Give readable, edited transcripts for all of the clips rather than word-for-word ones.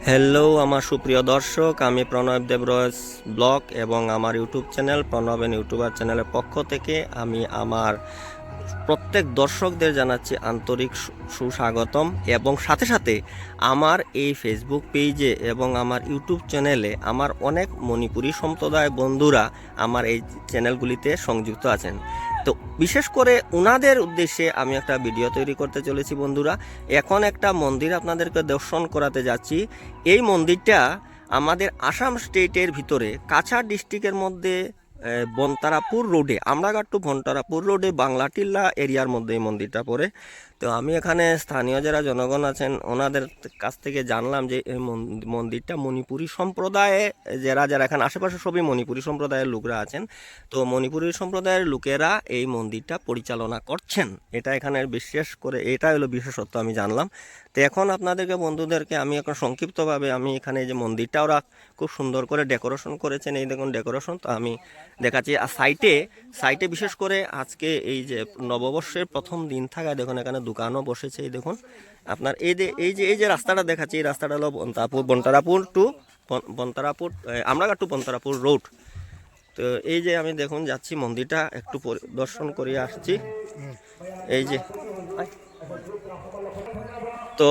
Hello আমার সুপ্রিয় দর্শক, আমি প্রণব দেবরজ ব্লগ এবং আমার ইউটিউব চ্যানেল প্রণবেন ইউটিউবার চ্যানেলের পক্ষ থেকে আমি আমার প্রত্যেক দর্শকদের জানাচ্ছি আন্তরিক সুস্বাগতম। এবং সাথে সাথে আমার এই ফেসবুক পেজে এবং আমার ইউটিউব চ্যানেলে আমার অনেক মণিপুরী সম্প্রদায় বন্ধুরা আমার এই চ্যানেলগুলিতে সংযুক্ত আছেন। তো বিশেষ করে ওনাদের উদ্দেশ্যে আমি একটা ভিডিও তৈরি করতে চলেছি বন্ধুরা। এখন একটা মন্দির আপনাদেরকে দর্শন করাতে যাচ্ছি। এই মন্দিরটা আমাদের আসাম স্টেটের ভিতরে কাছাড় ডিস্ট্রিক্টের মধ্যে বনতারাপুর রোডে, আমরাঘাট টু বনতারাপুর রোডে বাংলাটিল্লা এরিয়ার মধ্যে এই মন্দিরটা পড়ে। তো আমি এখানে স্থানীয় যারা জনগণ আছেন ওনাদের কাছ থেকে জানলাম যে এই মন্দিরটা মণিপুরী সম্প্রদায়ে যারা যারা এখানে আশেপাশে সবই মণিপুরী সম্প্রদায়ের লোকরা আছেন। তো মণিপুরী সম্প্রদায়ের লোকেরা এই মন্দিরটা পরিচালনা করছেন, এটা এখানে বিশেষ করে এটা হলো বিশেষত্ব আমি জানলাম। তো এখন আপনাদেরকে বন্ধুদেরকে আমি এখন সংক্ষিপ্তভাবে আমি এখানে যে মন্দিরটা ওরা খুব সুন্দর করে ডেকোরেশন করেছেন, এই দেখুন ডেকোরেশন, তো আমি দেখাচ্ছি। আর সাইটে বিশেষ করে আজকে এই যে নববর্ষের প্রথম দিন থাকায় দেখুন এখানে দোকানও বসেছে। এই দেখুন আপনার এই যে রাস্তাটা দেখাচ্ছি, এই রাস্তাটা হলো বনতারাপুর আমরাঘাট টু বনতারাপুর রোড। তো এই যে আমি দেখুন যাচ্ছি, মন্দিরটা একটু দর্শন করে আসছি। এই যে তো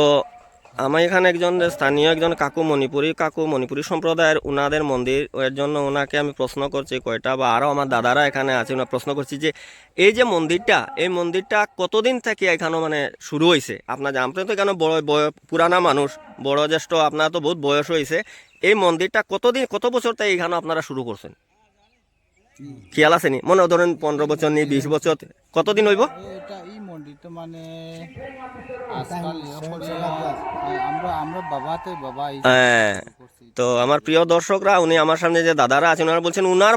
আমার এখানে একজন স্থানীয় একজন মণিপুরী সম্প্রদায়ের ওনাদের মন্দির, এর জন্য ওনাকে আমি প্রশ্ন করছি কয়টা, বা আরও আমার দাদারা এখানে আছে ওনার প্রশ্ন করছি যে এই যে মন্দিরটা কতদিন থেকে এখানে মানে শুরু হয়েছে। আপনি তো এখানে পুরানা মানুষ, বড় জ্যেষ্ঠ, আপনার তো বহুত বয়স হয়েছে। এই মন্দিরটা কত বছর থেকে এখানে আপনারা শুরু করছেন, খেয়াল আছে নি? মনে ধরেন 15 বছর নি 20 বছর, কতদিন হইব? মন্দিরটা মানে আজকাল আমরা হ্যাঁ। তো আমার প্রিয় দর্শকরা, উনি আমার সামনে যে দাদারা আছেন ওনারা বলছেন উনার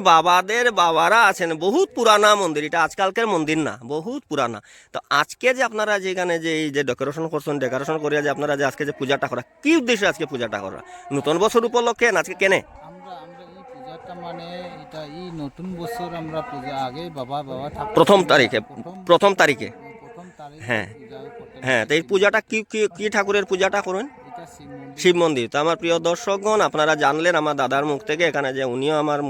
বাবারা আছেন, বহুত পুরানা মন্দির, এটা আজকালকার মন্দির না, বহুত পুরানা। তো আজকে যে আপনারা যেখানে যে এই যে ডেকোরেশন করছেন, ডেকোরেশন করিয়া যে আপনারা যে আজকে যে পূজাটা করা, কি উদ্দেশ্যে আজকে পূজাটা করা? নতুন বছর উপলক্ষে আজকে কেনে? মানে এটা এই নতুন বছর আমরা পূজা আগে বাবা প্রথম তারিখে হ্যাঁ হ্যাঁ। তো এই পূজাটা কি ঠাকুরের পূজাটা করেন? শিব মন্দির। তো আমার প্রিয় দর্শকগণ, আপনারা জানলেন আমার দাদার মুখ থেকে এখানে যে উনিও আমার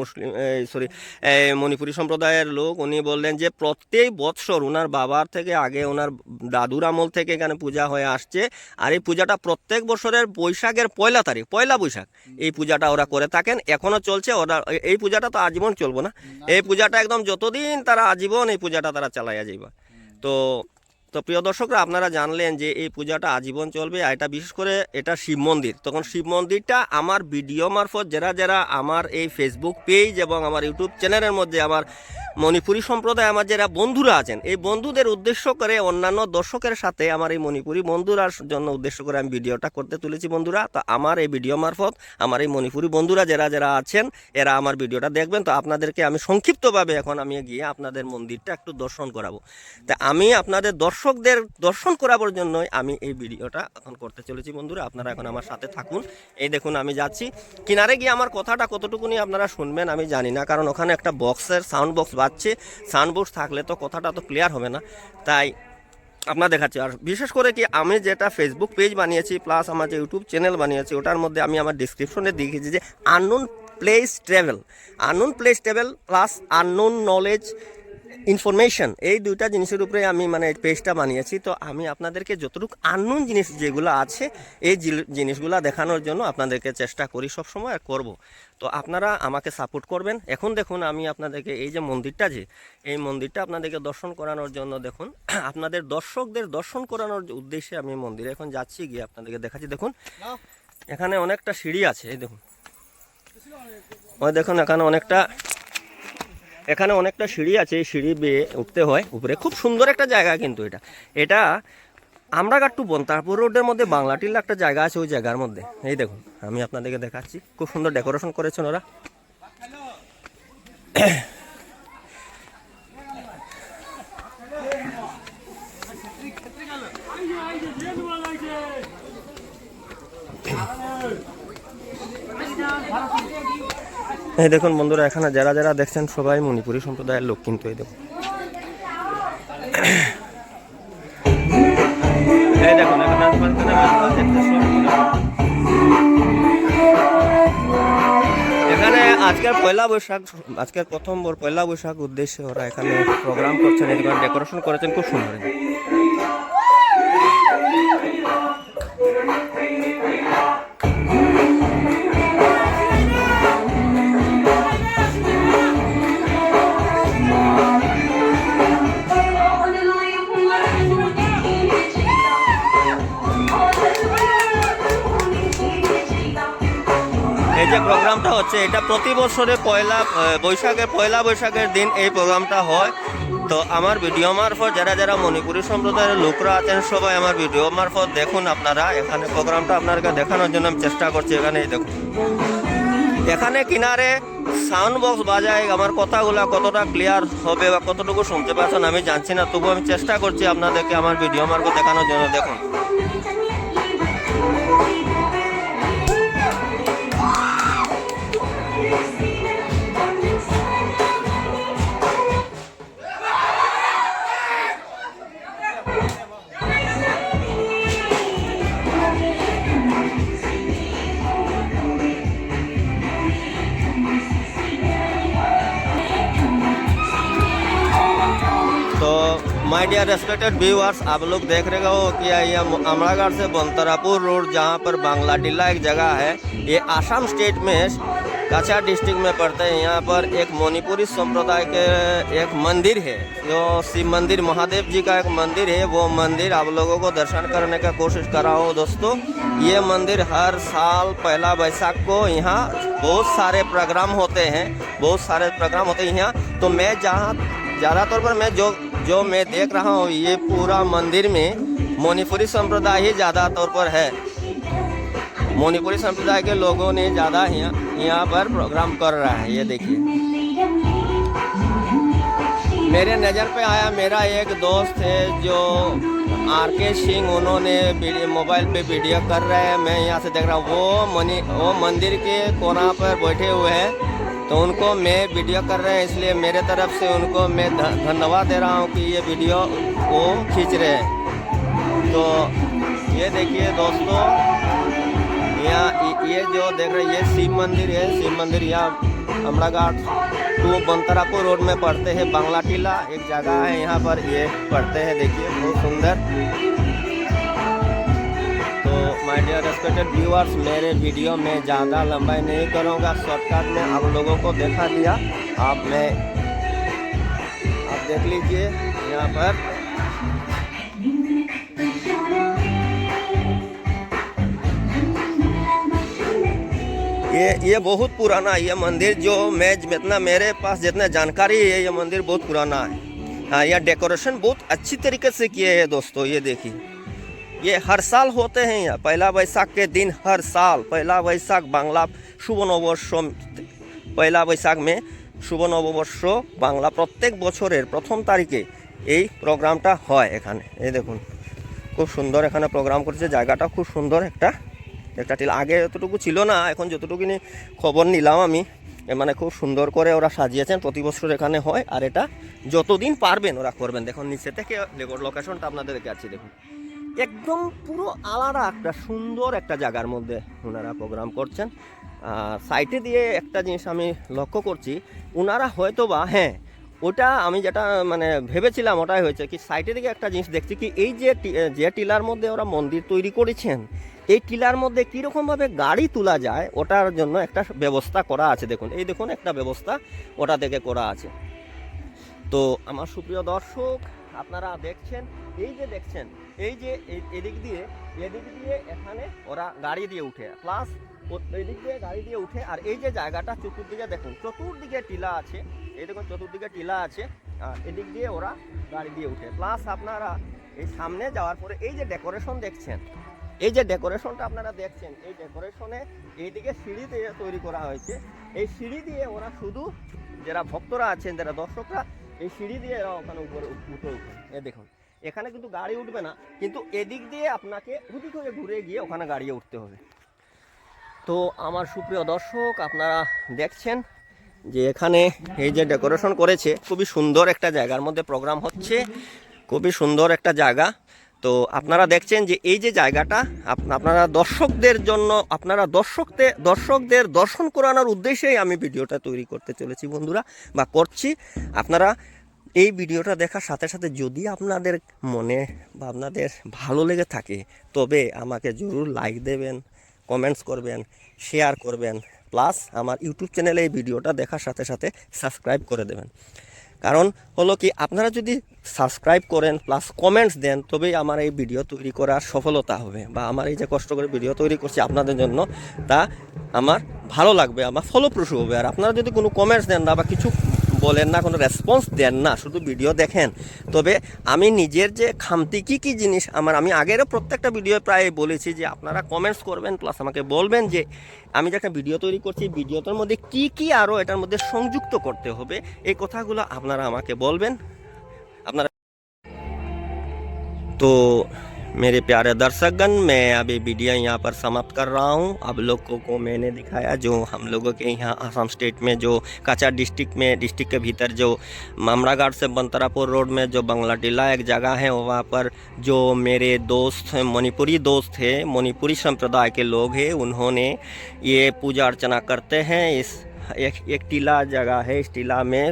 মণিপুরী সম্প্রদায়ের লোক। উনি বললেন যে প্রত্যেক বৎসর ওনার বাবার থেকে আগে ওনার দাদুর আমল থেকে এখানে পূজা হয়ে আসছে। আর এই পূজাটা প্রত্যেক বছরের বৈশাখের পয়লা বৈশাখ এই পূজাটা ওরা করে থাকেন, এখনও চলছে। ওরা এই পূজাটা তো আজীবন চলবো না, এই পূজাটা একদম যতদিন তারা আজীবন এই পূজাটা তারা চালাইয়া যাইবা। তো প্রিয় দর্শকরা, আপনারা জানলেন যে এই পূজাটা আজীবন চলবে। আর এটা বিশেষ করে এটা শিব মন্দির। তখন শিব মন্দিরটা আমার ভিডিও মারফত যারা আমার এই ফেসবুক পেজ এবং আমার ইউটিউব চ্যানেলের মধ্যে আমার মণিপুরী সম্প্রদায় আমার যারা বন্ধুরা আছেন, এই বন্ধুদের উদ্দেশ্য করে অন্যান্য দর্শকের সাথে আমার এই মণিপুরী বন্ধুরার জন্য উদ্দেশ্য করে আমি ভিডিওটা করতে তুলেছি বন্ধুরা। তো আমার এই ভিডিও মারফত আমার এই মণিপুরী বন্ধুরা যারা আছেন এরা আমার ভিডিওটা দেখবেন। তো আপনাদেরকে আমি সংক্ষিপ্তভাবে এখন আমি গিয়ে আপনাদের মন্দিরটা একটু দর্শন করাবো। তা আমি আপনাদের দর্শকদের দর্শন করাবার জন্যই আমি এই ভিডিওটা এখন করতে চলেছি বন্ধুরা। আপনারা এখন আমার সাথে থাকুন। এই দেখুন আমি যাচ্ছি কিনারে গিয়ে, আমার কথাটা কতটুকুনি আপনারা শুনবেন আমি জানি না, কারণ ওখানে একটা সাউন্ড বক্স বাজছে। সাউন্ড বক্স থাকলে তো কথাটা তো ক্লিয়ার হবে না, তাই আপনার দেখাচ্ছি। আর বিশেষ করে কি, আমি যেটা ফেসবুক পেজ বানিয়েছি প্লাস আমার যে ইউটিউব চ্যানেল বানিয়েছি, ওটার মধ্যে আমি আমার ডিসক্রিপশনে দেখেছি যে unknown place travel plus unknown knowledge information, এই দুইটা জিনিসের উপরে আমি মানে পেজটা বানিয়েছি। তো আমি আপনাদেরকে যতটুকু আননোন জিনিস যেগুলো আছে এই জিনিসগুলো দেখানোর জন্য আপনাদেরকে চেষ্টা করি সবসময়, আর করব। তো আপনারা আমাকে সাপোর্ট করবেন। এখন দেখুন আমি আপনাদেরকে এই যে মন্দিরটা, এই মন্দিরটা আপনাদেরকে দর্শন করানোর জন্য, দেখুন আপনাদের দর্শকদের দর্শন করানোর উদ্দেশ্যে আমি মন্দিরে এখন যাচ্ছি, গিয়ে আপনাদেরকে দেখাচ্ছি। দেখুন এখানে অনেকটা সিঁড়ি আছে, এই দেখুন দেখুন এখানে অনেকটা সিঁড়ি আছে, এই সিঁড়ি বেয়ে উঠতে হয় উপরে। খুব সুন্দর একটা জায়গা কিন্তু এটা আমরাঘাট টু বনতারাপুর রোডের মধ্যে বাংলাটিল্লা একটা জায়গা আছে, ওই জায়গার মধ্যে। এই দেখুন আমি আপনাদেরকে দেখাচ্ছি, খুব সুন্দর ডেকোরেশন করেছেন ওরা। এই দেখুন বন্ধুরা, এখানে যারা দেখছেন সবাই মণিপুরী সম্প্রদায়ের লোক কিন্তু। এই দেখুন এই দেখুন আজকের পয়লা বৈশাখ, আজকের প্রথম পয়লা বৈশাখ উদ্দেশ্যে ওরা এখানে প্রোগ্রাম করছেন, এখানে ডেকোরেশন করেছেন খুব সুন্দর। এই যে প্রোগ্রামটা হচ্ছে এটা প্রতি বছরে পয়লা বৈশাখের দিন এই প্রোগ্রামটা হয়। তো আমার ভিডিও মারফত যারা যারা মণিপুরী সম্প্রদায়ের লোকরা আছেন সবাই আমার ভিডিও মারফত দেখুন আপনারা। এখানে প্রোগ্রামটা আপনাদেরকে দেখানোর জন্য আমি চেষ্টা করছি। এখানে দেখুন, এখানে কিনারে সাউন্ড বক্স বাজায়। আমার কথাগুলো কতটা ক্লিয়ার হবে বা কতটুকু শুনতে পাচ্ছেন আমি জানছি না, তবু আমি চেষ্টা করছি আপনাদেরকে আমার ভিডিও মারফত দেখানোর জন্য। দেখুন माय डियर रेस्पेक्टेड व्यूअर्स, आप लोग देख रहे हो कि ये अमरागढ़ से बंतरापुर रोड जहाँ पर बांग्ला टीला एक जगह है, ये आसाम स्टेट में काछा डिस्ट्रिक्ट में पड़ता है। यहाँ पर एक मणिपुरी संप्रदाय के एक मंदिर है, जो शिव मंदिर महादेव जी का एक मंदिर है। वो मंदिर आप लोगों को दर्शन करने का कोशिश कर रहा हूँ दोस्तों। ये मंदिर हर साल पहला वैशाख को यहाँ बहुत सारे प्रोग्राम होते हैं, यहाँ। तो मैं जहाँ ज़्यादातर पर मैं जो मैं देख रहा हूँ, ये पूरा मंदिर में मणिपुरी संप्रदाय ही ज़्यादा तौर पर है। मणिपुरी संप्रदाय के लोगों ने ज़्यादा यहाँ पर प्रोग्राम कर रहा है। ये देखिए, मेरे नज़र पे आया, मेरा एक दोस्त है जो RK सिंह, उन्होंने मोबाइल पे वीडियो कर रहे हैं। मैं यहाँ से देख रहा हूँ, वो मंदिर के कोना पर बैठे हुए हैं। तो उनको मैं वीडियो कर रहे हैं, इसलिए मेरे तरफ से उनको मैं धन्यवाद दे रहा हूँ कि ये वीडियो वो खींच रहे हैं। तो ये देखिए दोस्तों, यहाँ ये जो देख रहे हैं ये शिव मंदिर है। शिव मंदिर यहाँ अमरागढ़ टू बंतरापुर रोड में पड़ते हैं। बांग्ला टीला एक जगह है, यहाँ पर ये पड़ते हैं। देखिए बहुत सुंदर। माय डियर रेस्पेक्टेड व्यूअर्स, मेरे वीडियो में ज़्यादा लंबाई नहीं करूँगा, शॉर्टकट में आप लोगों को दिखा दिया। आप देख लीजिए यहाँ पर ये बहुत पुराना ये मंदिर, जो जितना मेरे पास जितना जानकारी है, ये मंदिर बहुत पुराना है। हाँ, यह डेकोरेशन बहुत अच्छी तरीके से किए हैं दोस्तों। ये देखिए, ये हर साल होते हैं यहाँ पहला वैशाख के दिन। हर साल पहला वैशाख बांग्ला शुभ नवबर्ष, पहला वैशाख में शुभ नवबर्ष बांग्ला प्रत्येक বছরের প্রথম তারিখে এই প্রোগ্রামটা হয় এখানে। এই দেখুন খুব সুন্দর এখানে প্রোগ্রাম করেছে, জায়গাটা খুব সুন্দর। একটা টিলা আগে এতটুকু ছিল না, এখন যতটুকু খবর নিলাম আমি, মানে খুব সুন্দর করে ওরা সাজিয়েছেন। প্রতি বছর এখানে হয়, আর এটা যতদিন পারবেন ওরা করবেন। দেখুন নিচে থেকে লোকেশনটা আপনাদের দেখাচ্ছি। দেখুন একদম পুরো আলাদা একটা সুন্দর একটা জায়গার মধ্যে ওনারা প্রোগ্রাম করছেন। সাইটে দিয়ে একটা জিনিস আমি লক্ষ্য করছি, ওনারা হয়তো বা, হ্যাঁ ওটা আমি যেটা মানে ভেবেছিলাম ওটাই হয়েছে কি, সাইটে দিকে একটা জিনিস দেখছি কি, এই যে টিলার মধ্যে ওরা মন্দির তৈরি করেছেন, এই টিলার মধ্যে কীরকমভাবে গাড়ি তোলা যায় ওটার জন্য একটা ব্যবস্থা করা আছে। দেখুন এই দেখুন একটা ব্যবস্থা ওটা থেকে করা আছে। তো আমার সুপ্রিয় দর্শক, আপনারা দেখছেন, এই যে এদিক দিয়ে এখানে ওরা গাড়ি দিয়ে উঠে, প্লাস এদিক দিয়ে গাড়ি দিয়ে উঠে। আর এই যে জায়গাটা চতুর্দিকে দেখুন, চতুর্দিকে টিলা আছে। এই দেখুন চতুর্দিকে টিলা আছে, আর এদিক দিয়ে ওরা গাড়ি দিয়ে উঠে। প্লাস আপনারা এই সামনে যাওয়ার পরে এই যে ডেকোরেশন দেখছেন, এই যে ডেকোরেশনটা আপনারা দেখছেন, এই ডেকোরেশনে এইদিকে সিঁড়ি দিয়ে তৈরি করা হয়েছে। এই সিঁড়ি দিয়ে ওরা শুধু যারা ভক্তরা আছেন, যারা দর্শকরা, এই সিঁড়ি দিয়ে এরা ওখানে উপরে উঠে। এ দেখুন এখানে কিন্তু গাড়ি উঠবে না, কিন্তু এদিক দিয়ে আপনাকে ওদিক হয়ে ঘুরে গিয়ে ওখানে গাড়ি উঠতে হবে। তো আমার সুপ্রিয় দর্শক, আপনারা দেখছেন যে এখানে এই যে ডেকোরেশন করেছে, খুবই সুন্দর একটা জায়গার মধ্যে প্রোগ্রাম হচ্ছে, খুবই সুন্দর একটা জায়গা। তো আপনারা দেখছেন যে এই যে জায়গাটা আপনারা দর্শকদের জন্য দর্শকদের দর্শন করানোর উদ্দেশ্যেই আমি ভিডিওটা তৈরি করতে চলেছি বন্ধুরা, বা করছি। আপনারা এই ভিডিওটা দেখার সাথে সাথে যদি আপনাদের মনে বা আপনাদের ভালো লেগে থাকে তবে আমাকে জরুর লাইক দেবেন, কমেন্টস করবেন, শেয়ার করবেন, প্লাস আমার ইউটিউব চ্যানেলে এই ভিডিওটা দেখার সাথে সাথে সাবস্ক্রাইব করে দেবেন। কারণ হলো কি, আপনারা যদি সাবস্ক্রাইব করেন প্লাস কমেন্টস দেন তবেই আমার এই ভিডিও তৈরি করার সফলতা হবে, বা আমার এই যে কষ্ট করে ভিডিও তৈরি করছি আপনাদের জন্য তা আমার ভালো লাগবে, আমার ফলপ্রসূ হবে। আর আপনারা যদি কোনো কমেন্টস দেন না বা কিছু বলেন না, কোনো রেসপন্স দেন না, শুধু ভিডিও দেখেন, তবে আমি নিজের যে খামতি কী জিনিস আমি আগেরও প্রত্যেকটা ভিডিও প্রায় বলেছি যে আপনারা কমেন্টস করবেন প্লাস আমাকে বলবেন যে আমি যে একটা ভিডিও তৈরি করছি ভিডিওটার মধ্যে কি আরও এটার মধ্যে সংযুক্ত করতে হবে, এই কথাগুলো আপনারা আমাকে বলবেন। আপনারা तो मेरे प्यारे दर्शकगण, मैं अभी वीडियो यहाँ पर समाप्त कर रहा हूँ। आप लोगों को मैंने दिखाया जो हम लोगों के यहाँ आसाम स्टेट में जो काचार डिस्ट्रिक्ट के भीतर जो मामराघाट से बंतरापुर रोड में जो बंगला टीला एक जगह है, वहाँ पर जो मेरे दोस्त मणिपुरी दोस्त थे, मणिपुरी संप्रदाय के लोग हैं, उन्होंने ये पूजा अर्चना करते हैं। इस एक टीला जगह है, इस टीला में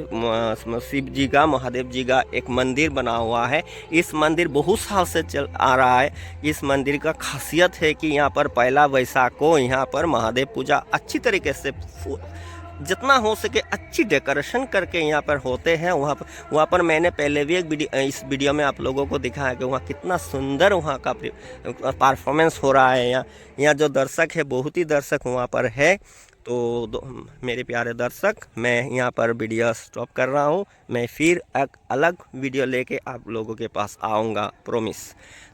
शिव जी का, महादेव जी का एक मंदिर बना हुआ है। इस मंदिर बहुत साल से चल आ रहा है। इस मंदिर का खासियत है कि यहाँ पर पहला वैशाख को यहाँ पर महादेव पूजा अच्छी तरीके से जितना हो सके अच्छी डेकोरेशन करके यहाँ पर होते हैं। वहाँ पर मैंने पहले भी इस वीडियो में आप लोगों को दिखाया कि वहाँ कितना सुंदर वहाँ का परफॉर्मेंस हो रहा है। यहाँ जो दर्शक है, बहुत ही दर्शक वहाँ पर है। तो मेरे प्यारे दर्शक, मैं यहाँ पर वीडियो स्टॉप कर रहा हूँ। मैं फिर एक अलग वीडियो लेके आप लोगों के पास आऊँगा, प्रॉमिस।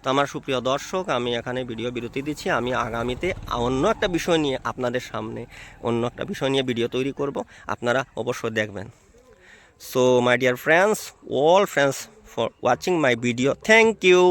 তো আমার সুপ্রিয় দর্শক, আমি এখানে ভিডিও বিরতি দিচ্ছি। আমি আগামীতে অন্য একটা বিষয় নিয়ে আপনাদের সামনে ভিডিও তৈরি করব, আপনারা অবশ্যই দেখবেন। So my dear friends, all friends for watching my video, thank you.